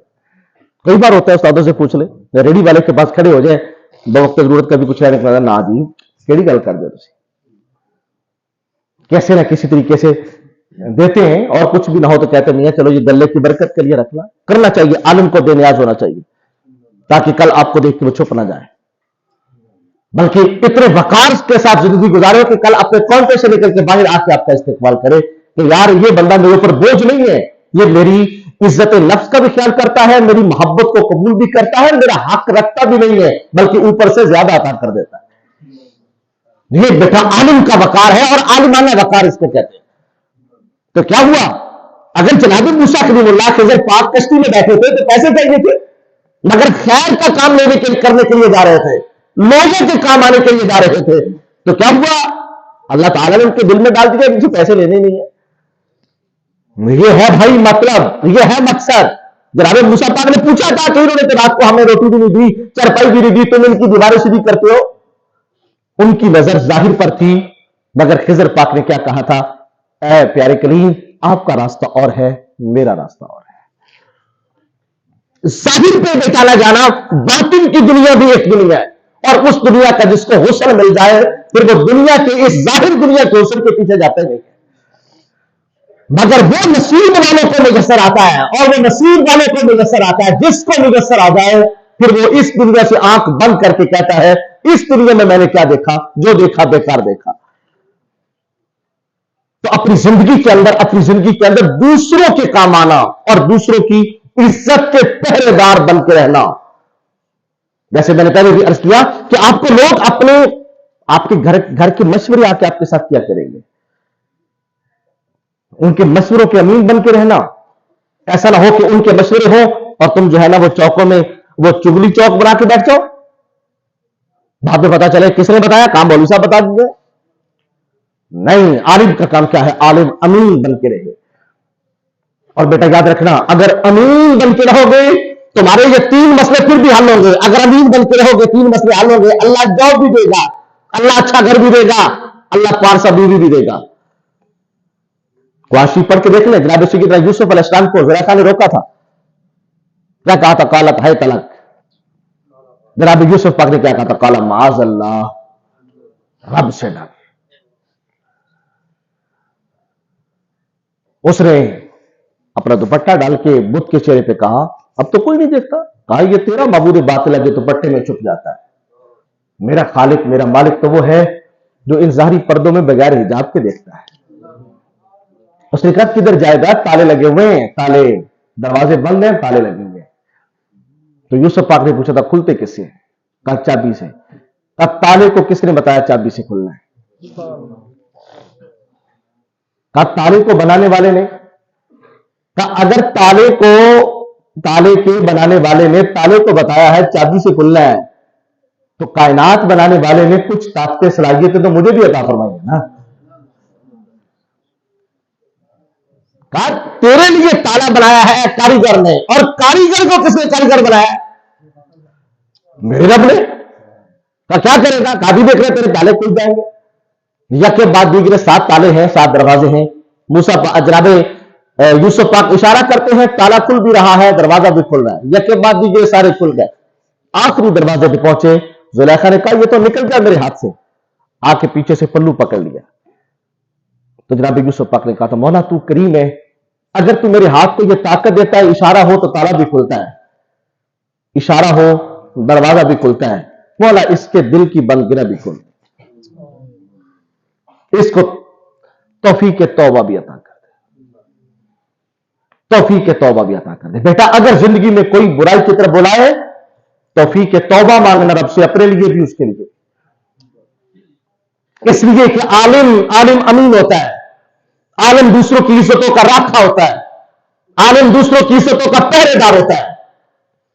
کئی بار ہوتا ہے استادوں سے پوچھ لے، ریڈی والے کے پاس کھڑے ہو جائے بوقت ضرورت کبھی کچھ لینے کا نہ جی کیڑی گل کر دو کیسے نہ کسی طریقے سے دیتے ہیں اور کچھ بھی نہ ہو تو کہتے نہیں ہے چلو یہ گلے کی برکت کے لیے رکھنا. کرنا چاہیے. عالم کو بے نیاز ہونا چاہیے تاکہ کل آپ کو دیکھ کے وہ چھپ نہ جائے، بلکہ اتنے وقار کے ساتھ زندگی گزارے کہ کل اپنے کانٹے سے نکل کے باہر آ کے آپ کا استقبال کرے کہ یار یہ بندہ میرے اوپر بوجھ نہیں ہے، یہ میری عزت نفس کا بھی خیال کرتا ہے، میری محبت کو قبول بھی کرتا ہے، میرا حق رکھتا بھی نہیں ہے بلکہ اوپر سے زیادہ عطا کر دیتا ہے. یہ بیٹا عالم کا وقار ہے اور عالمانہ وقار اس کو کہتے ہیں. تو کیا ہوا؟ اگر جناب موسیٰ کلیم اللہ خضر پاک کشتی میں بیٹھے تھے تو پیسے چاہیے تھے، مگر خیر کا کام کرنے کے لیے جا رہے تھے، لوگوں کے کام آنے کے لیے جا رہے تھے. تو کیا ہوا؟ اللہ تعالیٰ نے ان کے دل میں ڈال دیا مجھے پیسے لینے نہیں ہے. یہ ہے بھائی مطلب، یہ ہے مقصد. جناب موسیٰ پاک نے پوچھا تھا کہ انہوں نے تو رات کو ہمیں روٹی بھی نہیں دی، چرپائی بھی نہیں دی، تم ان کی دیواریں سیدھی کرتے ہو. ان کی نظر ظاہر پر تھی، مگر خضر پاک نے کیا کہا تھا؟ اے پیارے کلیم آپ کا راستہ اور ہے، میرا راستہ اور ہے. ظاہر پہ بیٹھانا جانا، باطن کی دنیا بھی ایک دنیا ہے اور اس دنیا کا جس کو حسن مل جائے پھر وہ دنیا کے اس ظاہر دنیا کے حسن کے پیچھے جاتے نہیں. مگر وہ نصیب والوں کو میسر آتا ہے اور وہ نصیب والوں کو میسر آتا ہے جس کو میسر آ جائے پھر وہ اس دنیا سے آنکھ بند کر کے کہتا ہے اس دنیا میں نے کیا دیکھا؟ جو دیکھا بیکار دیکھا. تو اپنی زندگی کے اندر دوسروں کے کام آنا اور دوسروں کی عزت کے پہرے دار بن کے رہنا. جیسے میں نے پہلے بھی عرض کیا کہ آپ کو لوگ آپ کے گھر کے مشورے آ کے آپ کے ساتھ کیا کریں گے؟ ان کے مشوروں کے امین بن کے رہنا. ایسا نہ ہو کہ ان کے مشورے ہو اور تم جو ہے نا وہ چوکوں میں وہ چگلی چوک بنا کے بیٹھ جاؤ، بعد میں پتا چلے کس نے بتایا؟ کام مولوی صاحب بتا دیں گے. نہیں، عالم کا کام کیا ہے؟ عالم امین بن کے رہے. اور بیٹا یاد رکھنا اگر امین بن کے رہو گے تمہارے یہ 3 مسئلے پھر بھی حل ہوں گے. اگر امین بن کے رہو گے 3 مسئلے حل ہوں گے. اللہ جاب بھی دے گا، اللہ اچھا گھر بھی دے گا، اللہ پارسا بیوی بھی دے گا. قرآن پڑھ کے دیکھ لیں جناب سیدنا یوسف علیہ السلام کو زلیخا نے روکا تھا، کیا کہا تھا؟ قالت حیت لک. جناب یوسف پاک نے کیا کہا تھا؟ قال معاذ اللہ، رب سے ڈر. اس نے اپنا دوپٹہ ڈال کے بت کے چہرے پہ کہا اب تو کوئی نہیں دیکھتا. کہا یہ تیرا معبود باطل ہے جو دوپٹے میں چھپ جاتا ہے، میرا خالق میرا مالک تو وہ ہے جو ان ظاہری پردوں میں بغیر حجاب کے دیکھتا ہے. اس نے کہا کدھر جائے گا؟ تالے لگے ہوئے ہیں، تالے، دروازے بند ہیں، تالے لگے ہوئے ہیں۔ تو یوسف پاک نے پوچھا تھا کھلتے کس سے؟ کہا چابی سے۔ کہا تالے کو کس نے بتایا چابی سے کھلنا ہے؟ کہا تالے کو بنانے والے نے۔ کہا اگر تالے کے بنانے والے نے تالے کو بتایا ہے چابی سے کھلنا ہے، تو کائنات بنانے والے نے کچھ طاقتیں صلاحیتیں تو مجھے بھی عطا فرمائی ہے نا۔ کہا تیرے لیے تالا بنایا ہے کاریگر نے، اور کاریگر کو کس نے کاریگر بنایا؟ میرے رب نے۔ کہا کیا کرے گا؟ کہا بھی دیکھ رہے تیرے تالے کھل جائیں گے۔ یک کے بعد دیگر 7 تالے ہیں، 7 دروازے ہیں۔ جناب یوسف پاک اشارہ کرتے ہیں، تالا کھل بھی رہا ہے، دروازہ بھی کھل رہا ہے، یک کے بعد دیگر سارے کھل گئے۔ آخری دروازے پہ پہنچے، زلیخا نے کہا یہ تو نکل گیا میرے ہاتھ سے، آ کے پیچھے سے پلو پکڑ لیا۔ تو جناب یوسف پاک نے کہا تھا مولا تو کریم ہے، اگر تو میرے ہاتھ کو یہ طاقت دیتا ہے، اشارہ ہو تو تالا بھی کھلتا ہے، اشارہ ہو دروازہ بھی کھلتا ہے، مولا اس کے دل کی بند گرہ بھی کھل، اس کو توفیق توبہ بھی عطا کر دے، توفیق توبہ بھی عطا کر دے۔ بیٹا اگر زندگی میں کوئی برائی کی طرف بلائے، توفیق توبہ مانگنا رب سے، اپنے لیے بھی اس کے لیے، اس لیے کہ عالم امین ہوتا ہے، عالم دوسروں کی عزتوں کا راکھا ہوتا ہے، عالم دوسروں کی عزتوں کا پہرے دار ہوتا ہے۔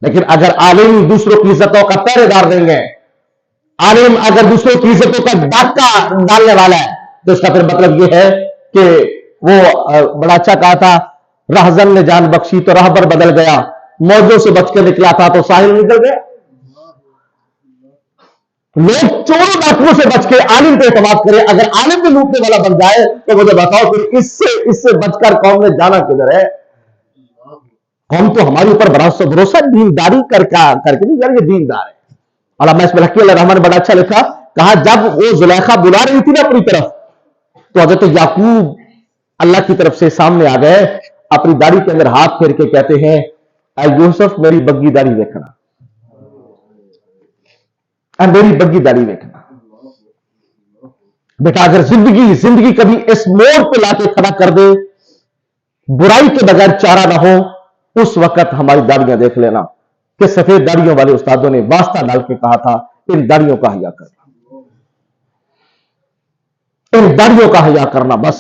لیکن اگر عالم دوسروں کی عزتوں کا پہرے دار نہیں ہے، عالم اگر دوسروں کی عزتوں کا ڈاکہ ڈالنے والا ہے، تو اس کا پھر مطلب یہ ہے کہ وہ بڑا اچھا کہا تھا، رہزن نے جان بخشی تو راہبر بدل گیا، موجوں سے بچ کے نکلا تھا تو ساحل نکل گیا۔ لوگ چوروں ڈاکوؤں سے بچ کے عالم پہ اعتماد کرے، اگر عالم بھی لوٹنے والا بن جائے تو مجھے بتاؤ پھر اس سے بچ کر قوم نے جانا کدھر ہے؟ قوم تو ہمارے اوپر بھروسہ دینداری کر کے یار یہ دیندار ہے۔ علامہ اسماعیل حقی علیہ الرحمٰن نے بڑا اچھا لکھا، کہا جب وہ زلیخا بلا رہی تھی نا اپنی طرف، تو حضرت یعقوب اللہ کی طرف سے سامنے آ گئے، اپنی داڑھی کے اندر ہاتھ پھیر کے کہتے ہیں اے یوسف میری بگی داڑھی دیکھنا، میری بگی داڑھی دیکھنا۔ بیٹا اگر زندگی کبھی اس موڑ پہ لا کے کھڑا کر دے، برائی کے بغیر چارہ نہ ہو، اس وقت ہماری داڑیاں دیکھ لینا کہ سفید داڑیوں والے استادوں نے واسطہ ڈال کے کہا تھا ان داڑیوں کا حیا کرنا، ان داڑیوں کا حیا کرنا۔ بس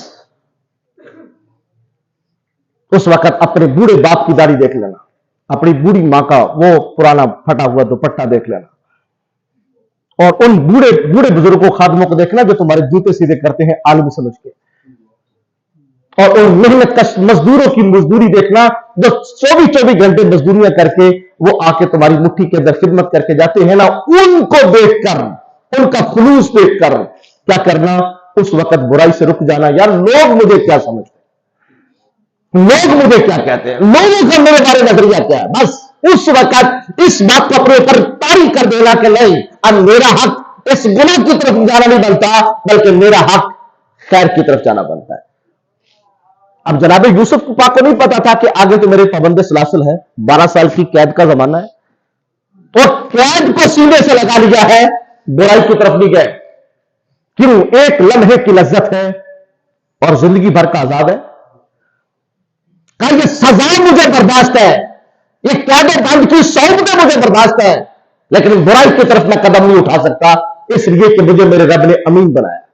اس وقت اپنے بوڑھے باپ کی داڑھی دیکھ لینا، اپنی بوڑھی ماں کا وہ پرانا پھٹا ہوا دوپٹہ دیکھ لینا، اور ان بوڑھے بزرگوں خادموں کو دیکھنا جو تمہارے جوتے سیدھے کرتے ہیں عالم سمجھ کے، اور ان محنت کش مزدوروں کی مزدوری دیکھنا جو 24 گھنٹے مزدوریاں کر کے وہ آ کے تمہاری مٹھی کے اندر خدمت کر کے جاتے ہیں نا، ان کو دیکھ کر، ان کا خلوص دیکھ کر کیا کرنا؟ اس وقت برائی سے رک جانا۔ یار لوگ مجھے کیا سمجھتے ہیں، لوگ مجھے کیا کہتے ہیں، لوگوں کا میرے بارے نظریہ کیا ہے، بس اس وقت اس بات کو اپنے اوپر طاری کر دینا کہ نہیں، اب میرا حق اس گناہ کی طرف جانا نہیں بنتا، بلکہ میرا حق خیر کی طرف جانا بنتا ہے۔ اب جناب یوسف پاک کو نہیں پتا تھا کہ آگے تو میرے پابند سلاسل ہے، 12 سال کی قید کا زمانہ ہے، اور قید کو سینے سے لگا لیا ہے، برائی کی طرف نہیں گئے۔ کیوں؟ ایک لمحے کی لذت ہے اور زندگی بھر کا عذاب ہے۔ کہ یہ سزا مجھے برداشت ہے، یہ قید و بند کی صحبت مجھے برداشت ہے، لیکن برائی کی طرف میں قدم نہیں اٹھا سکتا، اس لیے کہ مجھے میرے رب نے امین بنایا۔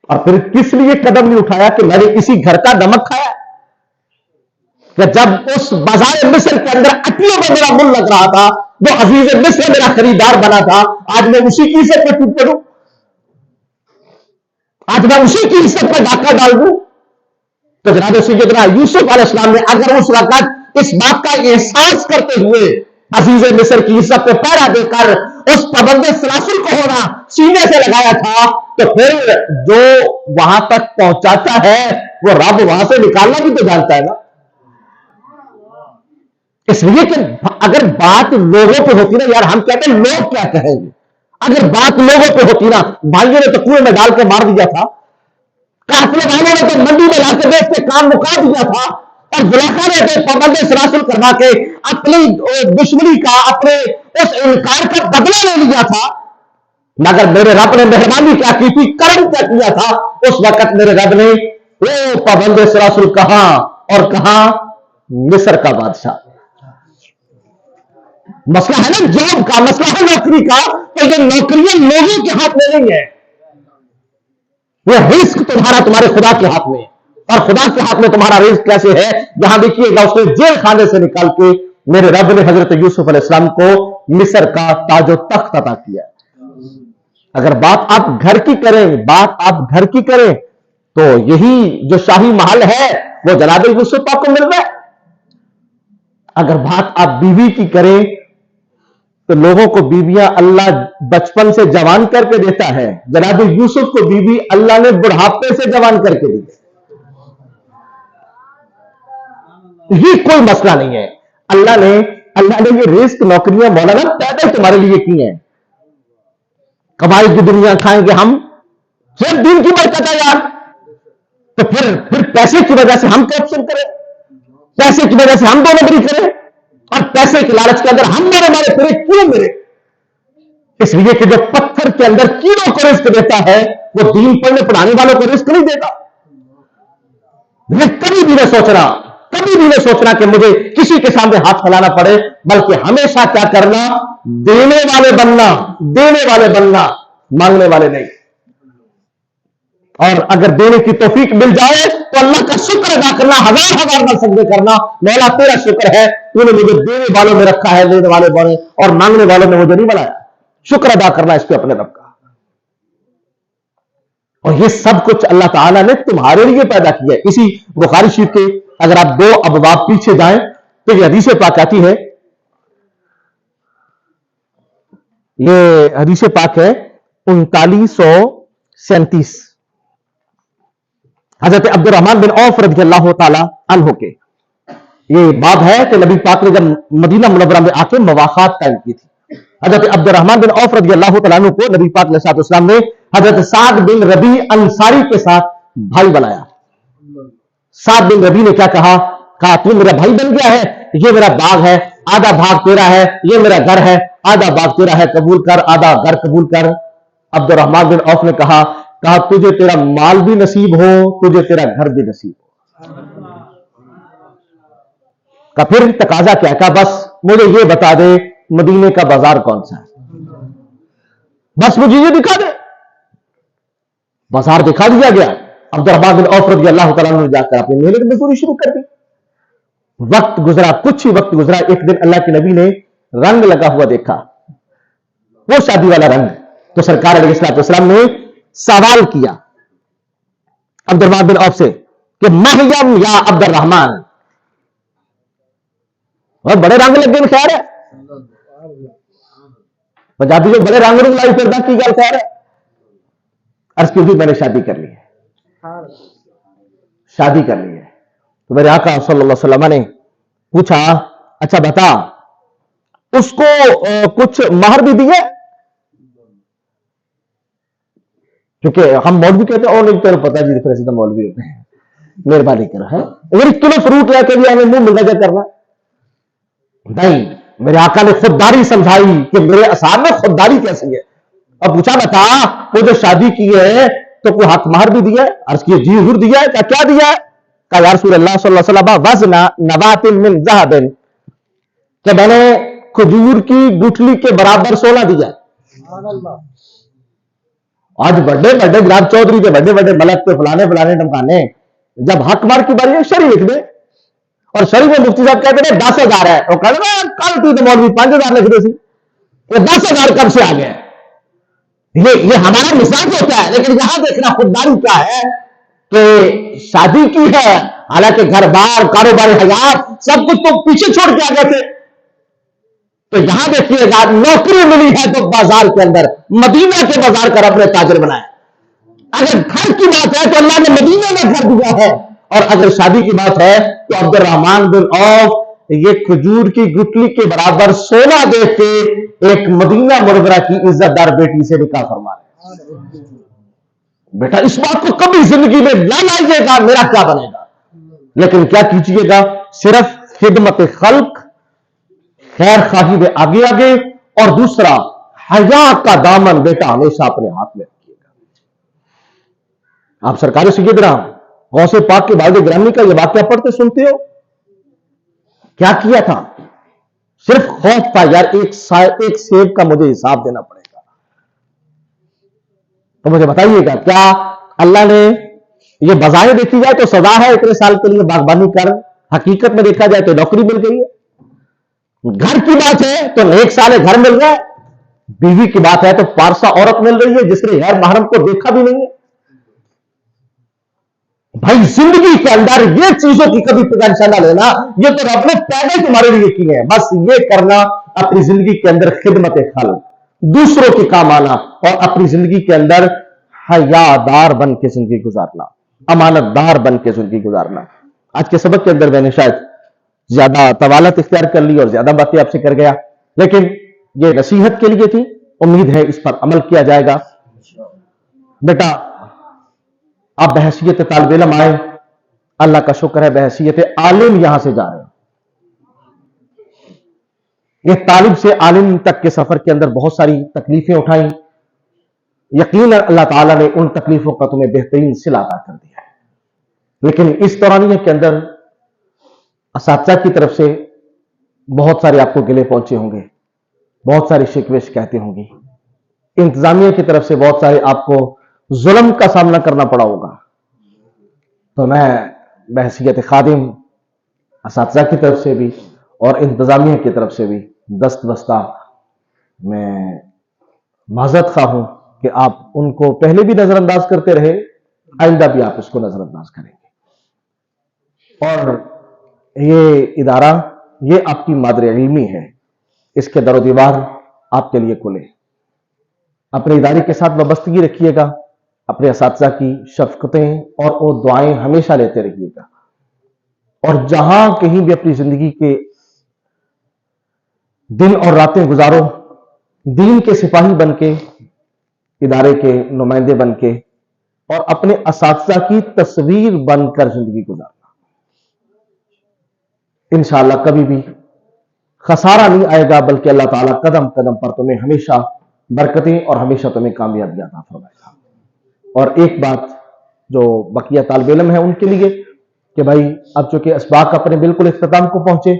اور پھر کس لیے قدم نہیں اٹھایا؟ کہ میں نے کسی گھر کا نمک کھایا کہ جب اس بازار مصر کے اندر اٹیوں میں میرا من لگ رہا تھا، جو عزیز مصر میرا خریدار بنا تھا، آج میں اسی کی عزت پہ ٹوٹ پڑوں، آج میں اسی کی عزت پہ ڈاکہ ڈال دوں۔ تو جناب سیدنا یوسف علیہ السلام نے اگر اس وقت اس بات کا احساس کرتے ہوئے عزیز مصر کی عزت پہ پہرا دے کر اس پابند سلاسل کو ہونا سینے سے لگایا تھا، تو پھر جو وہاں تک پہنچاتا ہے وہ رب وہاں سے نکالنا بھی تو جانتا ہے نا۔ اس لیے کہ اگر بات لوگوں پہ ہوتی نا، یار ہم کہتے ہیں لوگ کیا کہیں گے، اگر بات لوگوں پہ ہوتی نا، بھائیوں نے تو کنویں میں ڈال کے مار دیا تھا، قافلے والوں نے تو منڈی میں لا کے بیچ کے کام مکا دیا تھا، اور زلیخا نے تو پابند سلاسل کروا کے اپنی دشمنی کا، اپنے اس انکار کا بدلہ لے لیا تھا۔ مگر میرے رب نے مہربانی کیا کی تھی، کرم کیا کیا تھا اس وقت میرے رب نے وہ پابند سلاسل کہاں اور کہاں، مصر کا بادشاہ۔ مسئلہ ہے نا جاب کا، مسئلہ ہے نوکری کا، تو یہ نوکریاں لوگوں کے ہاتھ میں نہیں ہے، یہ رزق تمہارے خدا کے ہاتھ میں، اور خدا کے ہاتھ میں تمہارا رزق کیسے ہے؟ جہاں دیکھیے گا اس نے جیل خانے سے نکال کے میرے رب نے حضرت یوسف علیہ السلام کو مصر کا تاج و تخت عطا کیا۔ اگر بات آپ گھر کی کریں تو یہی جو شاہی محل ہے وہ جناب یوسف پاک کو مل رہا ہے۔ اگر بات آپ بیوی کی کریں تو لوگوں کو بیویاں اللہ بچپن سے جوان کر کے دیتا ہے، جناب یوسف کو بیوی اللہ نے بڑھاپے سے جوان کر کے دی۔ یہ کوئی مسئلہ نہیں ہے، اللہ نے یہ رزق نوکریاں مولانا پیدا تمہارے لیے کی ہیں۔ کمائی کی دنیا کھائیں گے ہم، صرف دین کی برکت ہے یار، تو پھر پیسے کی وجہ سے ہم کرپشن کریں، پیسے کی وجہ سے ہم دو نمبری کریں، اور پیسے کے لالچ کے اندر ہم مارے پھرے کیوں میرے؟ اس لیے کہ جو پتھر کے اندر کیڑوں کو رزق دیتا ہے وہ دین پڑھنے پڑھانے والوں کو رزق نہیں دیتا۔ میں کبھی بھی نہیں سوچنا کہ مجھے کسی کے سامنے ہاتھ پھیلانا پڑے، بلکہ ہمیشہ کیا کرنا، دینے والے بننا، مانگنے والے نہیں۔ اور اگر دینے کی توفیق مل جائے تو اللہ کا شکر ادا کرنا، ہزار بار سجدے کرنا، مولا تیرا شکر ہے تو نے مجھے دینے والوں میں رکھا ہے، دینے والے بنے اور مانگنے والوں میں مجھے نہیں بنایا۔ شکر ادا کرنا اس پہ اپنے رب کا۔ اور یہ سب کچھ اللہ تعالیٰ نے تمہارے لیے پیدا کیا ہے۔ اسی بخاری شریف کے اگر آپ 2 ابواب پیچھے جائیں تو یہ حدیث پاک آتی ہے، یہ حدیث پاک ہے 3937 حضرت عبد الرحمن بن عوف رضی اللہ تعالی عنہ کے۔ یہ بات ہے کہ نبی پاک نے جب مدینہ منورہ میں آ کے مواخات قائم کی تھی، حضرت عبد الرحمن بن عوف رضی اللہ تعالیٰ عنہ کو نبی پاک علیہ الصلوۃ والسلام نے حضرت سعد بن ربیع انصاری کے ساتھ بھائی بنایا۔ سعد بن ربیع نے کیا کہا تو میرا بھائی بن گیا ہے، یہ میرا باغ ہے، آدھا بھاگ تیرا ہے، یہ میرا گھر ہے، آدھا باغ تیرا ہے، قبول کر، آدھا گھر قبول کر۔ عبد الرحمن بن عوف نے کہا تجھے تیرا مال بھی نصیب ہو، تجھے تیرا گھر بھی نصیب ہو۔ کا پھر تقاضا کیا؟ کہا بس مجھے یہ بتا دے مدینے کا بازار کون سا ہے، بس مجھے یہ دکھا دے۔ بازار دکھا دیا گیا۔ عبد الرحمن بن عوف رضی اللہ تعالیٰ عنہ نے جا کر اپنی محنت مزدوری شروع کر دی۔ وقت گزرا، کچھ ہی وقت گزرا، ایک دن اللہ کے نبی نے رنگ لگا ہوا دیکھا، وہ شادی والا رنگ، تو سرکار علیہ الصلوۃ والسلام نے سوال کیا عبد الرحمن بن عوف سے کہ مہیم یا عبد الرحمن، اور بڑے رنگ لگے خیر ہے، پنجابی جو بڑے رنگ لائی پھر کی گل خیر ہے۔ عرض کی میں نے شادی کر لی ہے، تو میرے آقا صلی اللہ علیہ وسلم نے پوچھا اچھا بتا اس کو کچھ مہر بھی دیا؟ کیونکہ ہم مولوی کہتے ہیں اور نہیں تو پتا جی پھر سیدھا مولوی ہوتے ہیں، مہربانی کرو ہے، اگر 1 کلو فروٹ لے کے بھی ہمیں منہ ملنا کیا کرنا نہیں۔ میرے آقا نے خودداری سمجھائی کہ میرے اصحاب میں خودداری کیسی ہے، اور پوچھا بتا وہ جو شادی کی ہے تو کوئی حق مہر بھی دیا ہے؟ عرض کیے جی حضور دیا ہے۔ کیا دیا ہے؟ کہا یا رسول اللہ صلی اللہ علیہ وسلم وزن نبات من ذهب، کہ میں نے کھجور کی گٹھلی کے برابر سونا دیا ہے۔ آج بڑے جناب چودھری کے بڑے ملک پہ فلانے ٹمکانے، جب حق مار کی باری ہے شری لکھ دے، اور شری میں مفتی صاحب کہتے ہیں 10,000 ہے، وہ کہتے ہیں کل تھی تو مولوی 5,000 لکھ دے سی، وہ 10,000 کب سے آ گئے؟ یہ ہمارا مزاج ہوتا ہے، لیکن یہاں دیکھنا خودداری کیا ہے کہ شادی کی ہے، حالانکہ گھر بار کاروبار حیات سب کچھ تو پیچھے چھوڑ کے آ گئے تھے۔ تو یہاں دیکھیے گا نوکری ملی ہے تو بازار کے اندر مدینہ کے بازار کا رب نے تاجر بنایا۔ اگر گھر کی بات ہے تو اللہ نے مدینہ میں گھر دیا ہے، اور اگر شادی کی بات ہے تو عبد الرحمن بن عوف یہ کھجور کی گٹلی کے برابر سونا دے کے ایک مدینہ منورہ کی عزت دار بیٹی سے نکاح فرما رہے۔ بیٹا اس بات کو کبھی زندگی میں نہ لائیے گا میرا کیا بنے گا، لیکن کیا کیجیے گا، صرف خدمت خلق، خیر خواہی میں آگے، اور دوسرا حیا کا دامن بیٹا ہمیشہ اپنے ہاتھ میں رکھیے گا. آپ سرکار سیدنا غوث پاک کے والد گرامی کا یہ واقعہ پڑھتے سنتے ہو. کیا کیا تھا؟ صرف خوف تھا یار ایک سیب کا مجھے حساب دینا پڑے گا. تو مجھے بتائیے گا کیا اللہ نے یہ بظاہر دیکھی جائے تو سزا ہے اتنے سال کے لیے باغبانی کر، حقیقت میں دیکھا جائے تو نوکری مل گئی ہے. گھر کی بات ہے تو ایک سال گھر مل رہا ہے، بیوی کی بات ہے تو پارسا عورت مل رہی ہے جس نے غیر محرم کو دیکھا بھی نہیں ہے. بھائی زندگی کے اندر یہ چیزوں کی کبھی ٹینشن نہ لینا، یہ تو رب نے پیدا تمہارے لیے کی ہے. بس یہ کرنا اپنی زندگی کے اندر خدمت خلق، دوسروں کے کام آنا، اور اپنی زندگی کے اندر حیادار بن کے زندگی گزارنا، امانت دار بن کے زندگی گزارنا. آج کے سبق کے اندر میں نے شاید زیادہ طوالت اختیار کر لی اور زیادہ باتیں آپ سے کر گیا، لیکن یہ نصیحت کے لیے تھی. امید ہے اس پر عمل کیا جائے گا. بیٹا آپ بحیثیت طالب علم آئے، اللہ کا شکر ہے بحیثیت عالم یہاں سے جا رہے ہیں. یہ طالب سے عالم تک کے سفر کے اندر بہت ساری تکلیفیں اٹھائیں. یقیناً اللہ تعالیٰ نے ان تکلیفوں کا تمہیں بہترین صلہ عطا کر دیا ہے. لیکن اس دورانیہ کے اندر اساتذہ کی طرف سے بہت سارے آپ کو گلے پہنچے ہوں گے، بہت ساری شکوے شکایتیں ہوں گی. انتظامیہ کی طرف سے بہت سارے آپ کو ظلم کا سامنا کرنا پڑا ہوگا. تو میں بحیثیت خادم اساتذہ کی طرف سے بھی اور انتظامیہ کی طرف سے بھی دست بستہ میں معذرت خواہ ہوں کہ آپ ان کو پہلے بھی نظر انداز کرتے رہے، آئندہ بھی آپ اس کو نظر انداز کریں گے. اور یہ ادارہ یہ آپ کی مادر علمی ہے، اس کے در و دیوار آپ کے لیے کھلے. اپنے ادارے کے ساتھ وابستگی رکھیے گا، اپنے اساتذہ کی شفقتیں اور وہ دعائیں ہمیشہ لیتے رہیے گا. اور جہاں کہیں بھی اپنی زندگی کے دن اور راتیں گزارو، دین کے سپاہی بن کے، ادارے کے نمائندے بن کے، اور اپنے اساتذہ کی تصویر بن کر زندگی گزارنا. انشاءاللہ کبھی بھی خسارہ نہیں آئے گا، بلکہ اللہ تعالیٰ قدم قدم پر تمہیں ہمیشہ برکتیں اور ہمیشہ تمہیں کامیابی عطا فرمائے گا. اور ایک بات جو بقیہ طالب علم ہیں ان کے لیے کہ بھائی اب چونکہ اسباق اپنے بالکل اختتام کو پہنچے،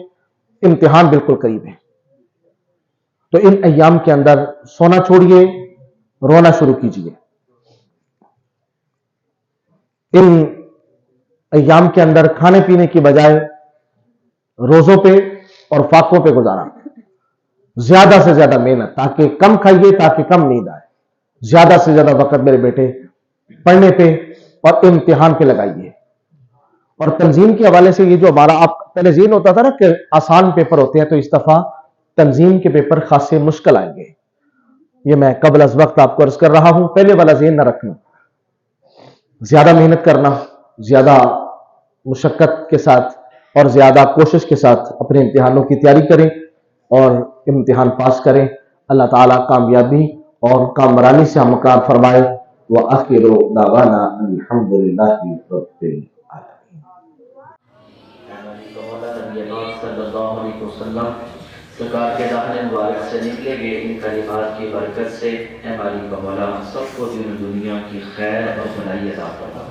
امتحان بالکل قریب ہے، تو ان ایام کے اندر سونا چھوڑیے، رونا شروع کیجیے. ان ایام کے اندر کھانے پینے کی بجائے روزوں پہ اور فاقوں پہ گزارا، زیادہ سے زیادہ محنت، تاکہ کم کھائیے تاکہ کم نیند آئے. زیادہ سے زیادہ وقت میرے بیٹے پڑھنے پہ اور امتحان پہ لگائیے. اور تنظیم کے حوالے سے یہ جو ہمارا آپ پہلے ذہن ہوتا تھا نا کہ آسان پیپر ہوتے ہیں، تو اس دفعہ تنظیم کے پیپر خاصے مشکل آئیں گے. یہ میں قبل از وقت آپ کو عرض کر رہا ہوں، پہلے والا ذہن نہ رکھنا. زیادہ محنت کرنا، زیادہ مشقت کے ساتھ اور زیادہ کوشش کے ساتھ اپنے امتحانوں کی تیاری کریں اور امتحان پاس کریں. اللہ تعالیٰ کامیابی اور کامرانی سے ہمکار فرمائے. وآخر دعوانا الحمد للہ رب العالمین. صلی اللہ علیہ وسلم سرکار کے داخل مبارک سے نکلے گئے ان کلمات کی برکت سے اے مالک مولا سب کو دین و دنیا کی خیر اور بھلائی عطا فرما.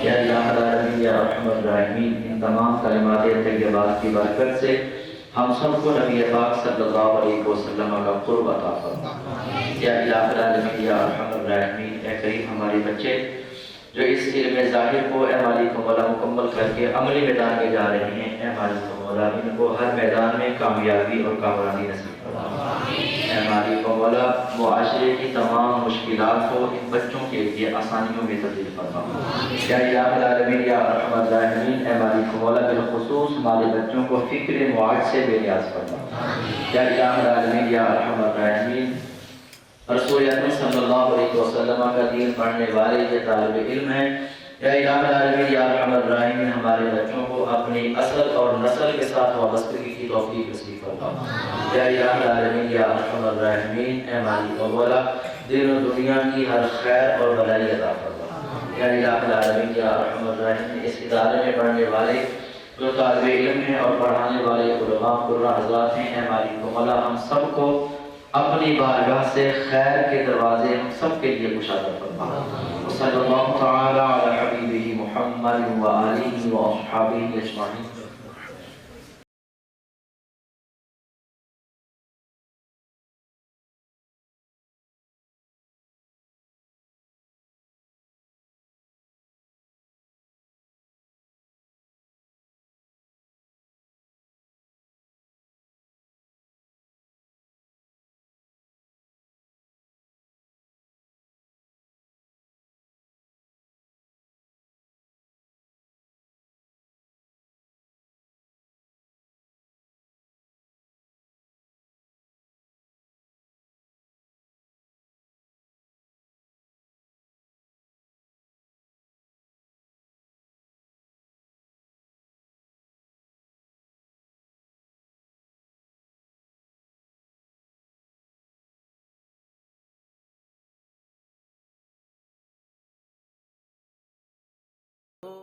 یا الہ العالمین یا ارحم الراحمین ان تمام کلمات طیبات کی برکت سے ہم سب کو نبی پاک صلی اللہ علیہ وسلم کا قرب عطا فرما. یا الہ العالمین یا ارحم الراحمین اے کریم ہمارے بچے جو اس علم ظاہر کو اے مالک مولا مکمل کر کے عملی میدان میں جا رہے ہیں، اے مالک مولا ان کو ہر میدان میں کامیابی اور کامرانی نصیب فرما. اے مالک مولا معاشرے کی تمام مشکلات کو ان بچوں کے لیے آسانیوں میں تبدیل فرما. یا الہ العالمین یا ارحم الراحمین اے مالک مولا بالخصوص ہمارے بچوں کو فکر معاج سے بے نیاز فرما. یا الہ العالمین یا ارحم الراحمین رسول اکرم صلی اللہ علیہ وسلم کا دین پڑھنے والے یہ طالب علم ہیں. یا الہ العالمین یا ارحم الراحمین ہمارے بچوں کو اپنی اصل اور نسل کے ساتھ وابستگی کی توفیق نصیب فرما. یا الہ العالمین یا ارحم الراحمین اے مالک مولا دین و دنیا کی ہر خیر اور بھلائی عطا فرما. یا الہ العالمین یا ارحم الراحمین اس ادارے میں پڑھنے والے جو طالب علم ہیں اور پڑھانے والے علماء قرہ حضرات ہیں، اے مالک مولا ہم سب کو اپنی بارگاہ سے خیر کے دروازے ہم سب کے لیے کشادہ فرما. صلی اللہ تعالی علی حبیبہ محمد و آلہ و اصحابہ اجمعین.